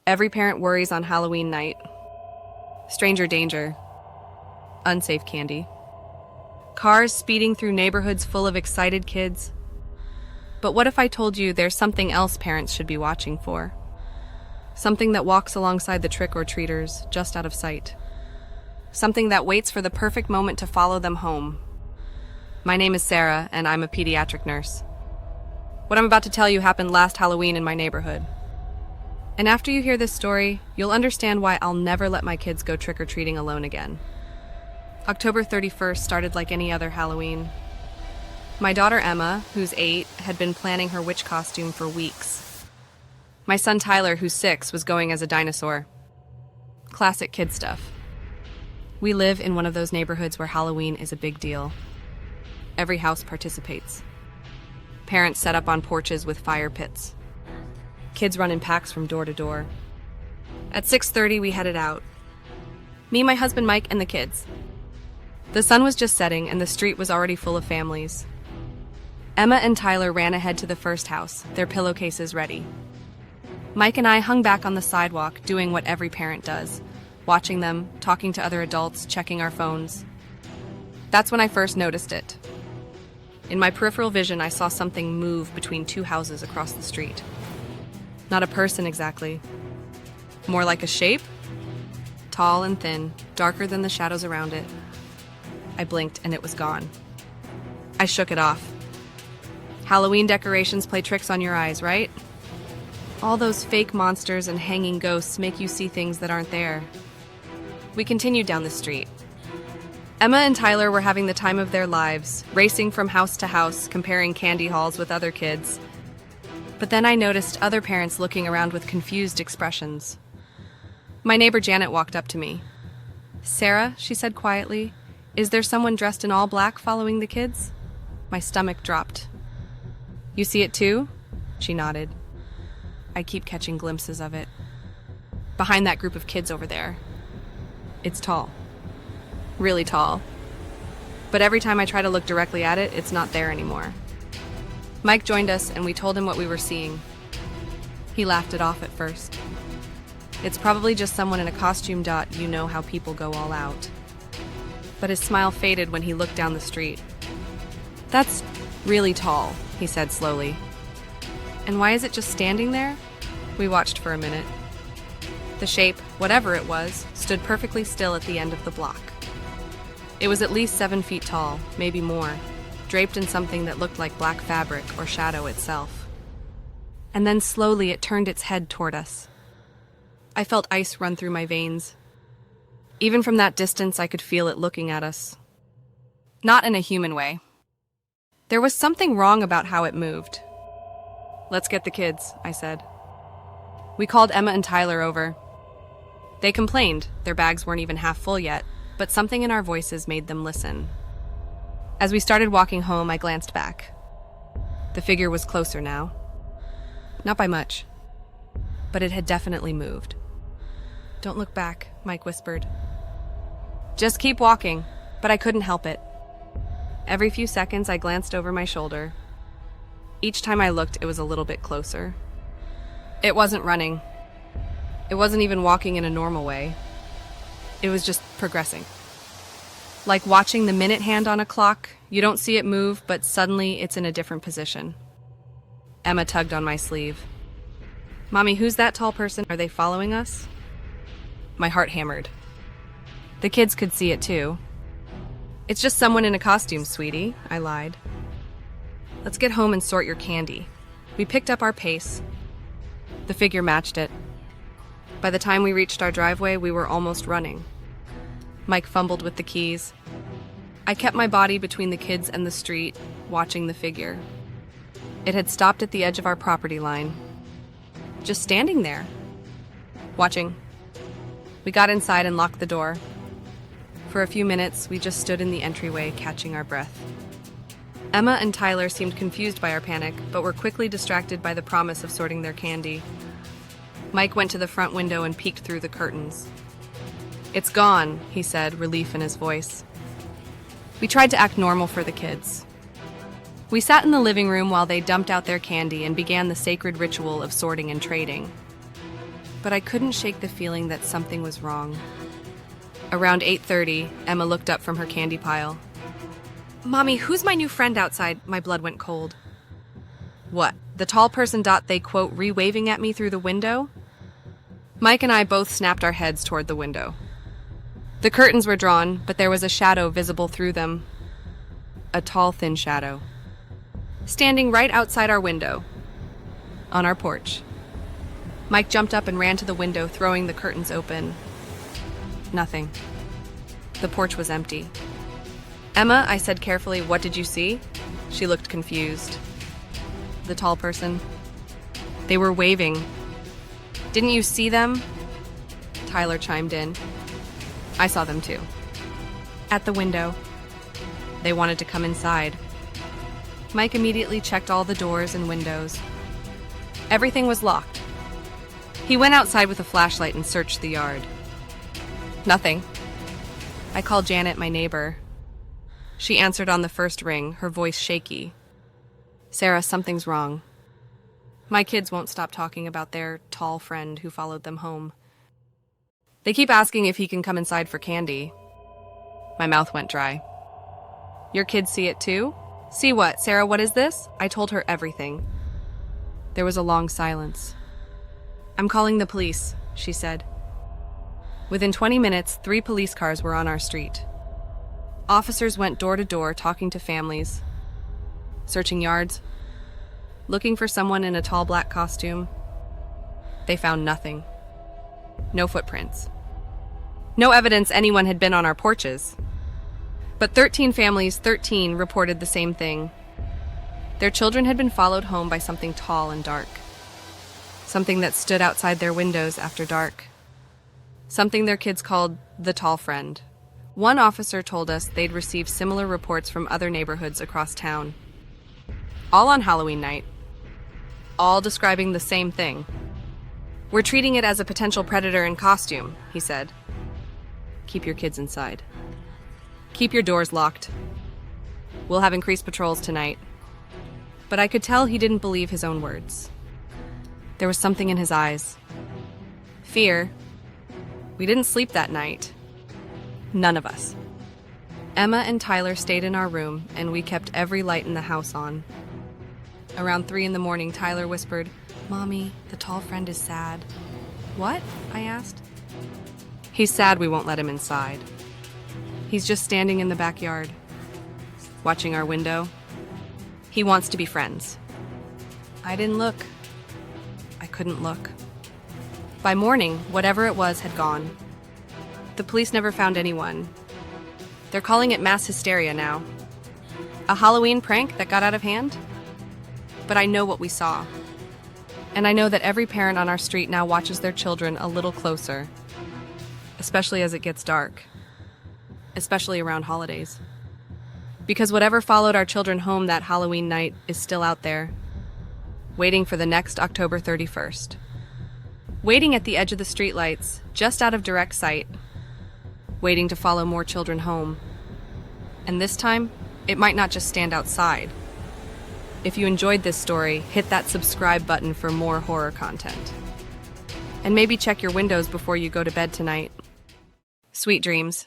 Every parent worries on Halloween night. Stranger danger. Unsafe candy. Cars speeding through neighborhoods full of excited kids. But what if I told you there's something else parents should be watching for? Something that walks alongside the trick-or-treaters, just out of sight. Something that waits for the perfect moment to follow them home. My name is Sarah, and I'm a pediatric nurse. What I'm about to tell you happened last Halloween in my neighborhood. And after you hear this story, you'll understand why I'll never let my kids go trick-or-treating alone again. October 31st started like any other Halloween. My daughter Emma, who's 8, had been planning her witch costume for weeks. My son Tyler, who's 6, was going as a dinosaur. Classic kid stuff. We live in one of those neighborhoods where Halloween is a big deal. Every house participates. Parents set up on porches with fire pits. Kids run in packs from door to door. At 6:30, we headed out. Me, my husband Mike, and the kids. The sun was just setting, and the street was already full of families. Emma and Tyler ran ahead to the first house, their pillowcases ready. Mike and I hung back on the sidewalk, doing what every parent does, watching them, talking to other adults, checking our phones. That's when I first noticed it. In my peripheral vision, I saw something move between two houses across the street. Not a person exactly. More like a shape. Tall and thin, darker than the shadows around it. I blinked and it was gone. I shook it off. Halloween decorations play tricks on your eyes, right? All those fake monsters and hanging ghosts make you see things that aren't there. We continued down the street. Emma and Tyler were having the time of their lives, racing from house to house, comparing candy hauls with other kids. But then I noticed other parents looking around with confused expressions. My neighbor Janet walked up to me. "Sarah," she said quietly, "is there someone dressed in all black following the kids?" My stomach dropped. "You see it too?" She nodded. I keep catching glimpses of it. Behind that group of kids over there. It's tall. Really tall. But every time I try to look directly at it, it's not there anymore. Mike joined us and we told him what we were seeing. He laughed it off at first. It's probably just someone in a costume. You know how people go all out. But his smile faded when he looked down the street. "That's really tall," he said slowly. "And why is it just standing there?" We watched for a minute. The shape, whatever it was, stood perfectly still at the end of the block. It was at least 7 feet tall, maybe more, draped in something that looked like black fabric or shadow itself. And then slowly it turned its head toward us. I felt ice run through my veins. Even from that distance, I could feel it looking at us. Not in a human way. There was something wrong about how it moved. "Let's get the kids," I said. We called Emma and Tyler over. They complained, their bags weren't even half full yet, but something in our voices made them listen. As we started walking home, I glanced back. The figure was closer now. Not by much, but it had definitely moved. "Don't look back," Mike whispered. "Just keep walking," but I couldn't help it. Every few seconds, I glanced over my shoulder. Each time I looked, it was a little bit closer. It wasn't running. It wasn't even walking in a normal way. It was just progressing. Like watching the minute hand on a clock, you don't see it move, but suddenly it's in a different position. Emma tugged on my sleeve. "Mommy, who's that tall person? Are they following us?" My heart hammered. The kids could see it too. "It's just someone in a costume, sweetie," I lied. "Let's get home and sort your candy." We picked up our pace. The figure matched it. By the time we reached our driveway, we were almost running. Mike fumbled with the keys. I kept my body between the kids and the street, watching the figure. It had stopped at the edge of our property line. Just standing there. Watching. We got inside and locked the door. For a few minutes, we just stood in the entryway, catching our breath. Emma and Tyler seemed confused by our panic, but were quickly distracted by the promise of sorting their candy. Mike went to the front window and peeked through the curtains. "It's gone," he said, relief in his voice. We tried to act normal for the kids. We sat in the living room while they dumped out their candy and began the sacred ritual of sorting and trading. but I couldn't shake the feeling that something was wrong. Around 8:30, Emma looked up from her candy pile. "Mommy, who's my new friend outside?" My blood went cold. "What, the tall person they quote re-waving at me through the window?" Mike and I both snapped our heads toward the window. The curtains were drawn, but there was a shadow visible through them. A tall, thin shadow. Standing right outside our window. On our porch. Mike jumped up and ran to the window, throwing the curtains open. Nothing. The porch was empty. "Emma," I said carefully, "what did you see?" She looked confused. The tall person. "They were waving." "Didn't you see them?" Tyler chimed in. "I saw them too. At the window. They wanted to come inside." Mike immediately checked all the doors and windows. Everything was locked. He went outside with a flashlight and searched the yard. Nothing. I called Janet, my neighbor. She answered on the first ring, her voice shaky. "Sarah, something's wrong. My kids won't stop talking about their tall friend who followed them home. They keep asking if he can come inside for candy." My mouth went dry. "Your kids see it too?" "See what? Sarah, what is this?" I told her everything. There was a long silence. "I'm calling the police," she said. Within 20 minutes, 3 police cars were on our street. Officers went door to door talking to families, searching yards, looking for someone in a tall black costume. They found nothing. No footprints. No evidence anyone had been on our porches. But 13 families, 13 reported the same thing. Their children had been followed home by something tall and dark. Something that stood outside their windows after dark. Something their kids called the tall friend. One officer told us they'd received similar reports from other neighborhoods across town. All on Halloween night. All describing the same thing. "We're treating it as a potential predator in costume," he said. "Keep your kids inside. Keep your doors locked. We'll have increased patrols tonight." But I could tell he didn't believe his own words. There was something in his eyes. Fear. We didn't sleep that night. None of us. Emma and Tyler stayed in our room, and we kept every light in the house on. Around 3 a.m, Tyler whispered, "Mommy, the tall friend is sad." "What?" I asked. "He's sad we won't let him inside. He's just standing in the backyard, watching our window. He wants to be friends." I didn't look. I couldn't look. By morning, whatever it was had gone. The police never found anyone. They're calling it mass hysteria now. A Halloween prank that got out of hand? But I know what we saw. And I know that every parent on our street now watches their children a little closer. Especially as it gets dark. Especially around holidays. Because whatever followed our children home that Halloween night is still out there. Waiting for the next October 31st. Waiting at the edge of the streetlights, just out of direct sight. Waiting to follow more children home. And this time, it might not just stand outside. If you enjoyed this story, hit that subscribe button for more horror content. And maybe check your windows before you go to bed tonight. Sweet dreams.